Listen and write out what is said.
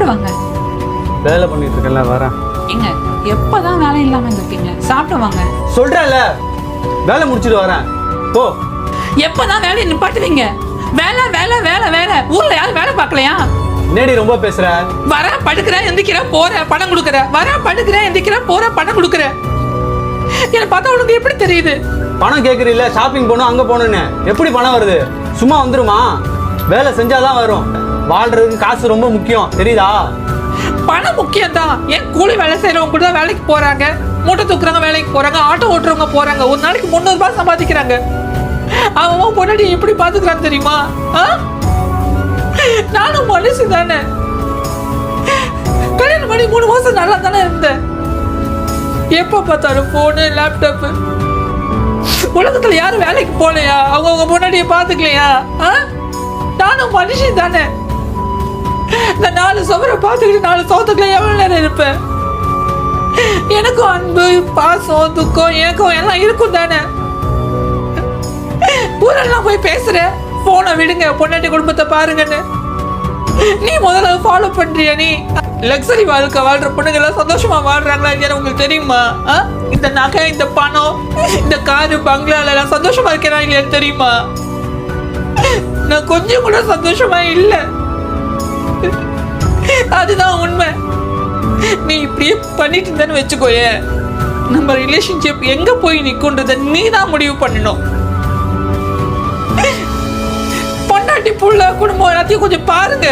சாப்பிடுவாங்க. வேலை பண்ணிட்டு இருக்கேன்ல வரேன். ஏங்க எப்பதான் வேலை இல்லாம இருந்திருக்கீங்க? சாப்பிடுவாங்க. சொல்றேன்ல வேலை முடிச்சிட்டு வரேன். போ. எப்பதான் வேலையை நிப்பாட்டுவீங்க? வேலை வேலை வேலை வேலை. ஊர்ல யாரும் வேலை பார்க்கலையா? நேடி ரொம்ப பேசுற. வர படுக்கிறேன் எந்திக்கிறேன் போற பணம் கொடுக்குற. வர படுக்கிறேன் எந்திக்கிறேன் போற பணம் கொடுக்குற. என்ன பார்த்தா உனக்கு எப்படி தெரியுது? பணம் கேட்குறீல்ல, ஷாப்பிங் போகணும் அங்கே போகணுன்னு. எப்படி பணம் வருது? சும்மா வந்துருமா? வேலை செஞ்சாதான் வரும். வாழ்றதுக்கு காசு ரொம்ப முக்கியம், தெரியுதா? பணம் முக்கியம் தான். ஏன் கூலி வேலை செய்யறவங்க கூட வேலைக்கு போறாங்க, மூட்டை தூக்குறவங்க வேலைக்கு போறாங்க, ஆட்டோ ஓட்டுறவங்க போறாங்க. ஒரு நாளைக்கு 300 ரூபாய் சம்பாதிக்கிறாங்க. அவன் பொண்டாட்டி எப்படி பாத்துக்கிறான் தெரியுமா? நானும் மனுஷி தானே. கல்யாணம் பண்ணி 3 மாசம் நல்லா தானே இருந்தேன். எப்ப பார்த்தாலும் போனு லேப்டாப். உலகத்துல யாரும் வேலைக்கு போலையா? அவங்க பொண்டாட்டியை பாத்துக்கலையா? நானும் மனுஷி தானே. இந்த 4 சுவரை பார்த்துக்கிட்டு 4 சோத்துக்குள்ள எவ்வளவு நேரம் இருப்பேன்? எனக்கும் அன்பு பாசம் துக்கம் எனக்கும் எல்லாம் இருக்கும் தானே. ஊரெல்லாம் போய் பேசுற, போனை விடுங்க பொண்டாட்டி குடும்பத்தை பாருங்கன்னு. நீ முதல்ல ஃபாலோ பண்றியா? நீ லக்ஸரி வாழ்க்கை வாழ்ற பொண்ணுங்க எல்லாம் சந்தோஷமா வாழ்றாங்களா இல்லையா உங்களுக்கு தெரியுமா? இந்த நகை, இந்த பணம், இந்த காரு, பங்களால எல்லாம் சந்தோஷமா இருக்கிறா இல்லையான்னு தெரியுமா? நான் கொஞ்சம் கூட சந்தோஷமா இல்லை. அதுதான் உண்மை. நீ இப்படியே பண்ணிட்டு இருந்தேன்னு வச்சுக்கோயே, நம்ம ரிலேஷன்ஷிப் எங்க போய் நிற்குன்றத நீ தான் முடிவு பண்ணணும். பொண்டாட்டி புள்ள குடும்பம் எல்லாத்தையும் கொஞ்சம் பாருங்க.